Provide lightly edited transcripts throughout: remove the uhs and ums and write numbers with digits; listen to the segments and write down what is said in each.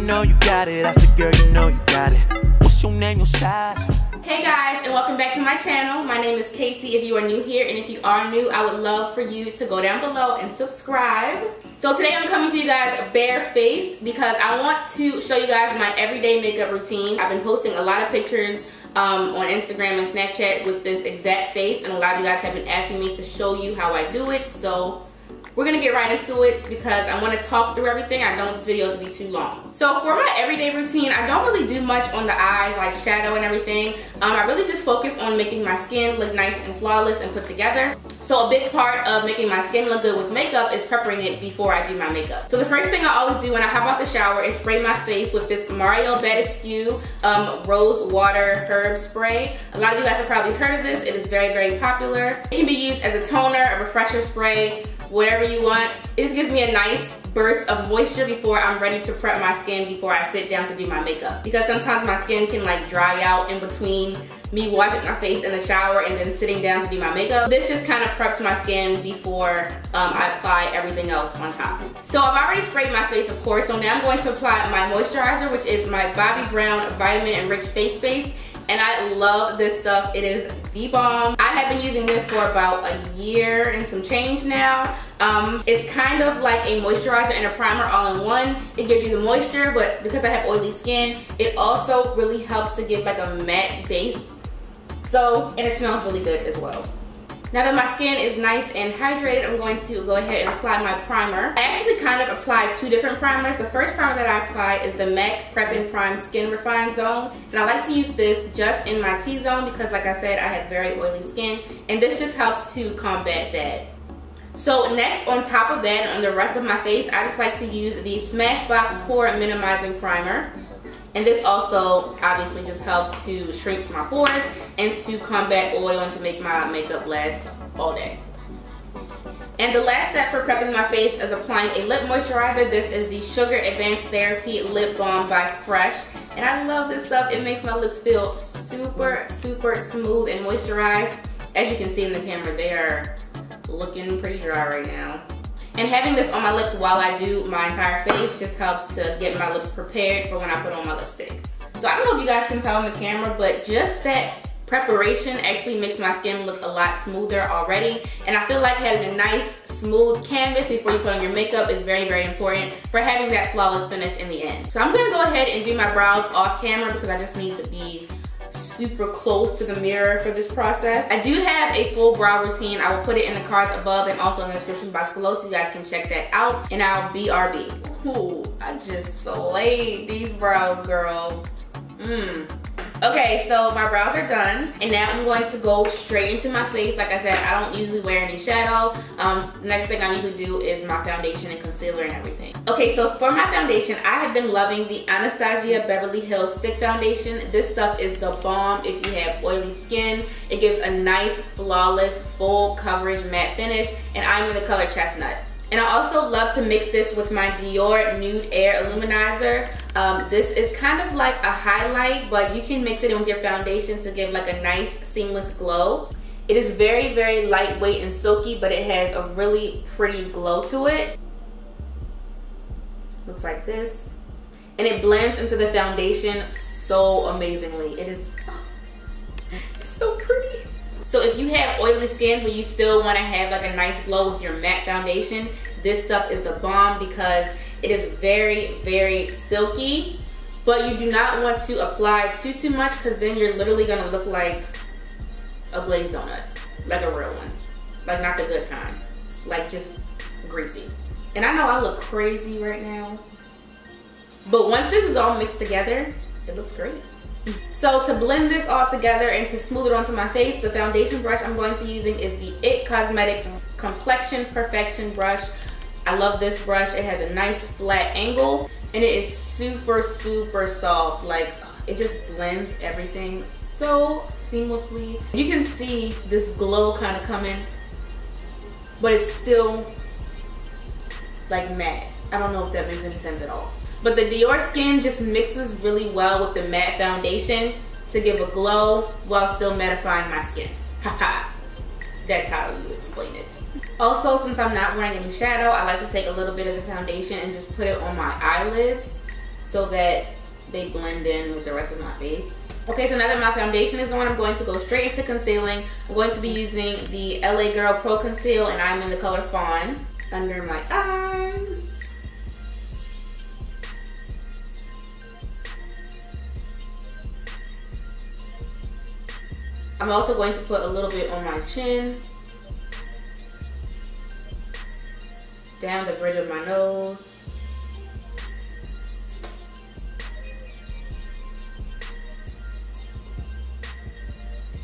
know you got it. I said, girl, you know you got it. What's your name, your size? Hey guys, and welcome back to my channel. My name is Kaice if you are new here, and if you are new, I would love for you to go down below and subscribe. So today I'm coming to you guys barefaced because I want to show you guys my everyday makeup routine. I've been posting a lot of pictures on Instagram and Snapchat with this exact face, and a lot of you guys have been asking me to show you how I do it. So we're gonna get right into it because I want to talk through everything. I don't want this video to be too long. So for my everyday routine, I don't really do much on the eyes, like shadow and everything. I really just focus on making my skin look nice and flawless and put together. So a big part of making my skin look good with makeup is prepping it before I do my makeup. So the first thing I always do when I hop out the shower is spray my face with this Badescu Rose Water Herb Spray. A lot of you guys have probably heard of this. It is very, very popular. It can be used as a toner, a refresher spray, whatever you want. It just gives me a nice burst of moisture before I'm ready to prep my skin before I sit down to do my makeup. Because sometimes my skin can like dry out in between me washing my face in the shower and then sitting down to do my makeup. This just kind of preps my skin before I apply everything else on top. So I've already sprayed my face, of course, so now I'm going to apply my moisturizer, which is my Bobbi Brown Vitamin Enriched Face Base. And I love this stuff. It is the bomb. I have been using this for about a year and some change now. It's kind of like a moisturizer and a primer all in one. It gives you the moisture, but because I have oily skin, it also really helps to give like a matte base. And it smells really good as well. Now that my skin is nice and hydrated, I'm going to go ahead and apply my primer. I actually kind of applied two different primers. The first primer that I apply is the MAC Prep and Prime Skin Refine Zone. And I like to use this just in my T-zone because, like I said, I have very oily skin. And this just helps to combat that. So next, on top of that and on the rest of my face, I just like to use the SmashBox Pore Minimizing Primer. And this also obviously just helps to shrink my pores and to combat oil and to make my makeup last all day. And the last step for prepping my face is applying a lip moisturizer. This is the Sugar Advanced Therapy Lip Balm by Fresh. And I love this stuff. It makes my lips feel super, super smooth and moisturized. As you can see in the camera, they are looking pretty dry right now. And having this on my lips while I do my entire face just helps to get my lips prepared for when I put on my lipstick. So I don't know if you guys can tell on the camera, but just that preparation actually makes my skin look a lot smoother already. And I feel like having a nice smooth canvas before you put on your makeup is very, very important for having that flawless finish in the end. So I'm gonna go ahead and do my brows off camera because I just need to be super close to the mirror for this process. I do have a full brow routine. I will put it in the cards above and also in the description box below so you guys can check that out. And I'll BRB. Ooh, I just slayed these brows, girl. Okay, so my brows are done, and now I'm going to go straight into my face. Like I said, I don't usually wear any shadow. Next thing I usually do is my foundation and concealer and everything. Okay, so for my foundation, I have been loving the Anastasia Beverly Hills Stick Foundation. This stuff is the bomb if you have oily skin. It gives a nice, flawless, full coverage matte finish, and I'm in the color Chestnut. And I also love to mix this with my Dior Nude Air Illuminizer. This is kind of like a highlight, but you can mix it in with your foundation to give like a nice seamless glow. It is very, very lightweight and silky, but it has a really pretty glow to it. Looks like this. And it blends into the foundation so amazingly. It is so pretty. So if you have oily skin but you still want to have like a nice glow with your matte foundation, this stuff is the bomb because it is very, very silky, but you do not want to apply too much because then you're literally going to look like a glazed donut, like a real one. Like not the good kind, like just greasy. And I know I look crazy right now, but once this is all mixed together, it looks great. So to blend this all together and to smooth it onto my face, the foundation brush I'm going to be using is the IT Cosmetics Complexion Perfection brush. I love this brush. It has a nice flat angle and it is super, super soft. Like it just blends everything so seamlessly. You can see this glow kind of coming, but it's still like matte. I don't know if that makes any sense at all. But the Diorskin just mixes really well with the matte foundation to give a glow while still mattifying my skin. Haha. That's how you explain it. Also, since I'm not wearing any shadow, I like to take a little bit of the foundation and just put it on my eyelids so that they blend in with the rest of my face. Okay, so now that my foundation is on, I'm going to go straight into concealing. I'm going to be using the LA Girl Pro Conceal, and I'm in the color Fawn under my eyes. I'm also going to put a little bit on my chin, down the bridge of my nose.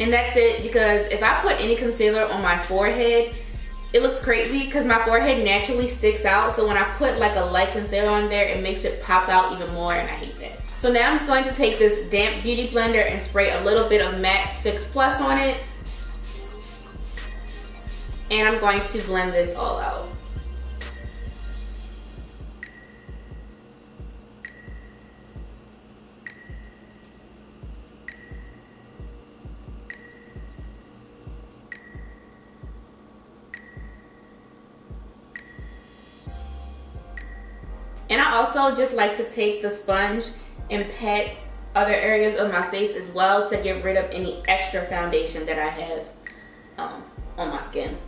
And that's it, because if I put any concealer on my forehead, it looks crazy because my forehead naturally sticks out. So when I put like a light concealer on there, it makes it pop out even more, and I hate that. So now I'm just going to take this damp beauty blender and spray a little bit of Matte Fix Plus on it. And I'm going to blend this all out. And I also just like to take the sponge and pat other areas of my face as well to get rid of any extra foundation that I have on my skin.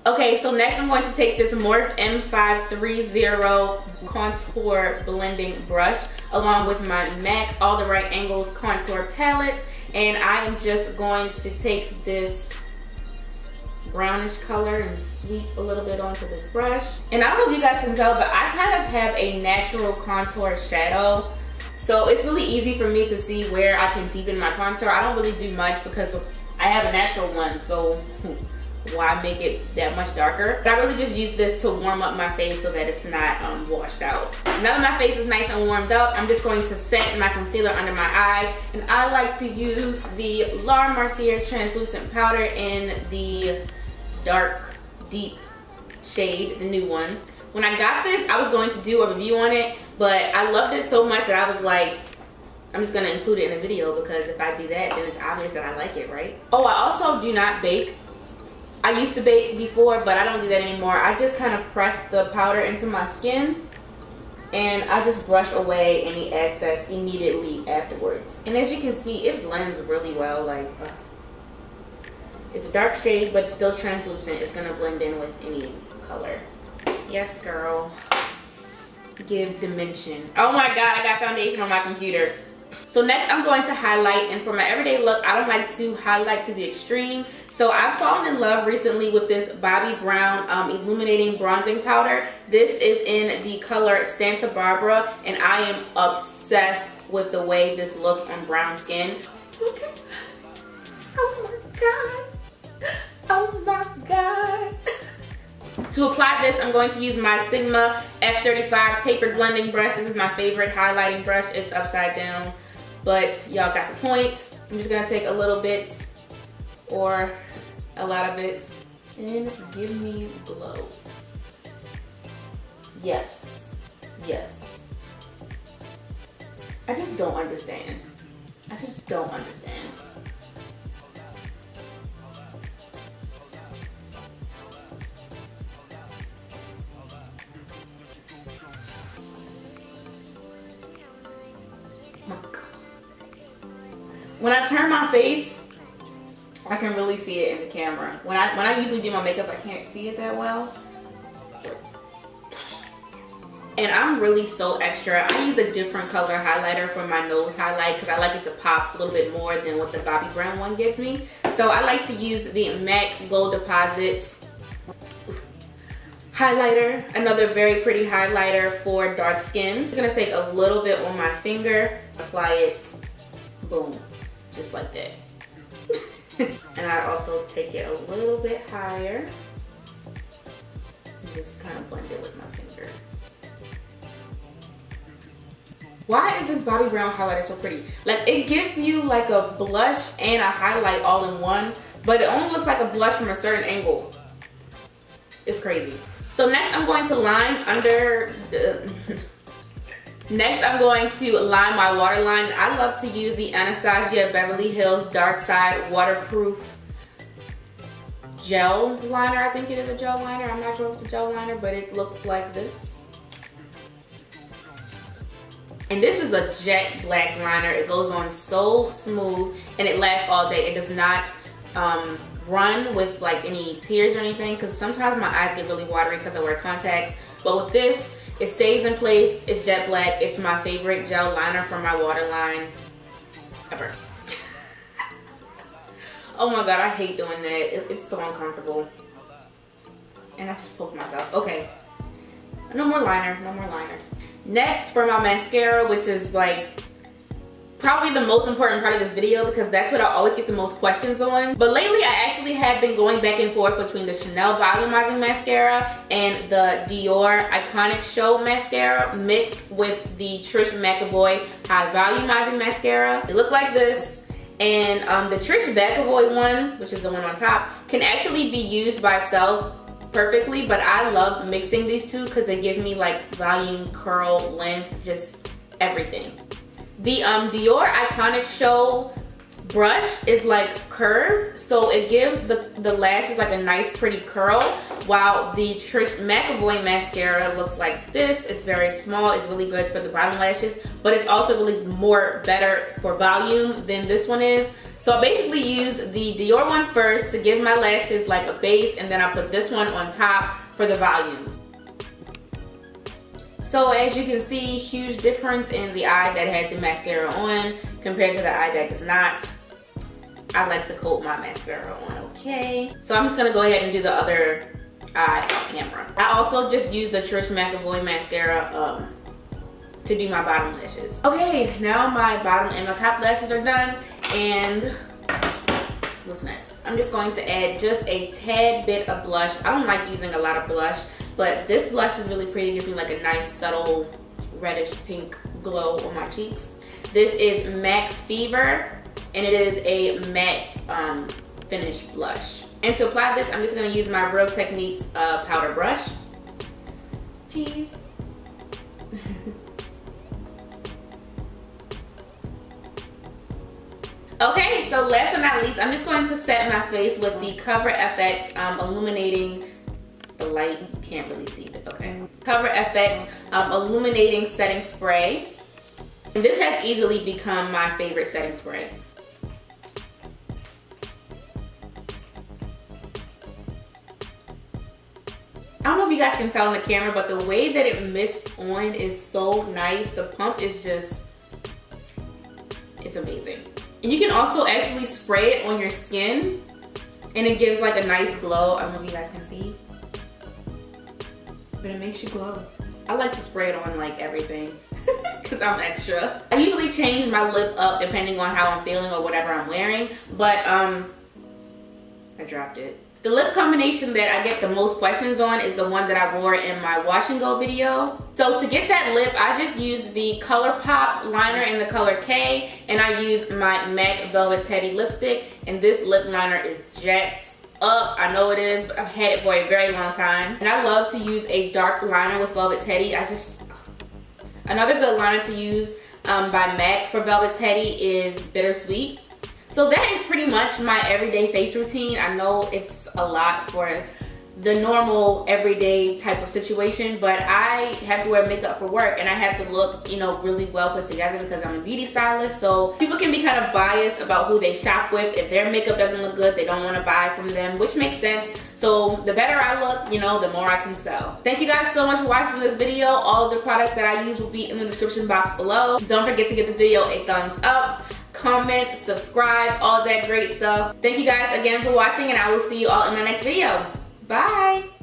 Okay, so next I'm going to take this Morphe M530 contour blending brush along with my MAC All the Right Angles contour palette, and I am just going to take this brownish color and sweep a little bit onto this brush. And I don't know if you guys can tell, but I kind of have a natural contour shadow, so it's really easy for me to see where I can deepen my contour. I don't really do much because I have a natural one, so why make it that much darker? But I really just use this to warm up my face so that it's not washed out. Now that my face is nice and warmed up, I'm just going to set my concealer under my eye, and I like to use the La Mercier translucent powder in the dark deep shade, the new one. When I got this, I was going to do a review on it, but I loved it so much that I was like, I'm just gonna include it in a video, because if I do that, then it's obvious that I like it, right? Oh, I also do not bake. I used to bake before, but I don't do that anymore. I just kind of press the powder into my skin, and I just brush away any excess immediately afterwards. And as you can see, it blends really well. Like, it's a dark shade, but it's still translucent. It's gonna blend in with any color. Yes, girl. Give dimension. Oh my God, I got foundation on my computer. So next I'm going to highlight, and for my everyday look, I don't like to highlight to the extreme. So I've fallen in love recently with this Bobbi Brown Illuminating Bronzing Powder. This is in the color Santa Barbara, and I am obsessed with the way this looks on brown skin. Look at that. Oh my God. Oh my God. To apply this, I'm going to use my Sigma F35 tapered blending brush. This is my favorite highlighting brush. It's upside down, but y'all got the point. I'm just gonna take a little bit or a lot of it and give me glow. Yes, yes. I just don't understand. I just don't understand. When I turn my face, I can really see it in the camera. When I usually do my makeup, I can't see it that well. And I'm really so extra. I use a different color highlighter for my nose highlight because I like it to pop a little bit more than what the Bobbi Brown one gives me. So I like to use the MAC Gold Deposits highlighter, another very pretty highlighter for dark skin. I'm just gonna take a little bit on my finger, apply it, boom, just like that. And I also take it a little bit higher and just kind of blend it with my finger. Why is this Bobbi Brown highlighter so pretty? Like, it gives you like a blush and a highlight all in one, but it only looks like a blush from a certain angle. It's crazy. So next I'm going to line under the... Next I'm going to line my waterline. I love to use the Anastasia Beverly Hills Darkside Waterproof Gel Liner. I think it is a gel liner. I'm not sure if it's a gel liner, but it looks like this. And this is a jet black liner. It goes on so smooth and it lasts all day. It does not run with like any tears or anything, because sometimes my eyes get really watery because I wear contacts. But with this, it stays in place. It's jet black. It's my favorite gel liner for my waterline ever. Oh my god, I hate doing that. It's so uncomfortable. And I just poked myself. Okay. No more liner. No more liner. Next, for my mascara, which is like probably the most important part of this video because that's what I always get the most questions on. But lately I actually have been going back and forth between the Chanel Volumizing Mascara and the Dior Iconic Show Mascara mixed with the Trish Mcevoy High Volumizing Mascara. They look like this, and the Trish Mcevoy one, which is the one on top, can actually be used by itself perfectly, but I love mixing these two because they give me like volume, curl, length, just everything. The Dior Iconic Show brush is like curved, so it gives the lashes like a nice pretty curl, while the Trish Mcevoy mascara looks like this. It's very small. It's really good for the bottom lashes, but it's also really better for volume than this one is. So I basically use the Dior one first to give my lashes like a base, and then I put this one on top for the volume. So as you can see, huge difference in the eye that has the mascara on compared to the eye that does not. I like to coat my mascara on, okay? So I'm just gonna go ahead and do the other eye off camera. I also just use the Trish Mcevoy mascara to do my bottom lashes. Okay, now my bottom and my top lashes are done, and what's next? I'm just going to add just a tad bit of blush. I don't like using a lot of blush, but this blush is really pretty. It gives me like a nice subtle reddish pink glow on my cheeks. This is MAC Fever, and it is a matte finish blush. And to apply this, I'm just gonna use my Real Techniques powder brush. Cheese. Okay, so last but not least, I'm just going to set my face with the Cover FX Illuminating, the light, you can't really see it, okay. Cover FX Illuminating Setting Spray. And this has easily become my favorite setting spray. I don't know if you guys can tell on the camera, but the way that it mists on is so nice. The pump is just, it's amazing. And you can also actually spray it on your skin, and it gives like a nice glow. I don't know if you guys can see, but it makes you glow. I like to spray it on like everything because I'm extra. I usually change my lip up depending on how I'm feeling or whatever I'm wearing, but I dropped it. The lip combination that I get the most questions on is the one that I wore in my wash and go video. So to get that lip, I just used the ColourPop liner in the color K, and I used my MAC Velvet Teddy lipstick, and this lip liner is jacked up. I know it is, but I've had it for a very long time. And I love to use a dark liner with Velvet Teddy. Another good liner to use by MAC for Velvet Teddy is Bittersweet. So that is pretty much my everyday face routine. I know it's a lot for the normal everyday type of situation, but I have to wear makeup for work, and I have to look, you know, really well put together because I'm a beauty stylist. So people can be kind of biased about who they shop with. If their makeup doesn't look good, they don't want to buy from them, which makes sense. So the better I look, you know, the more I can sell. Thank you guys so much for watching this video. All of the products that I use will be in the description box below. Don't forget to give the video a thumbs up, comment, subscribe, all that great stuff. Thank you guys again for watching, and I will see you all in my next video. Bye!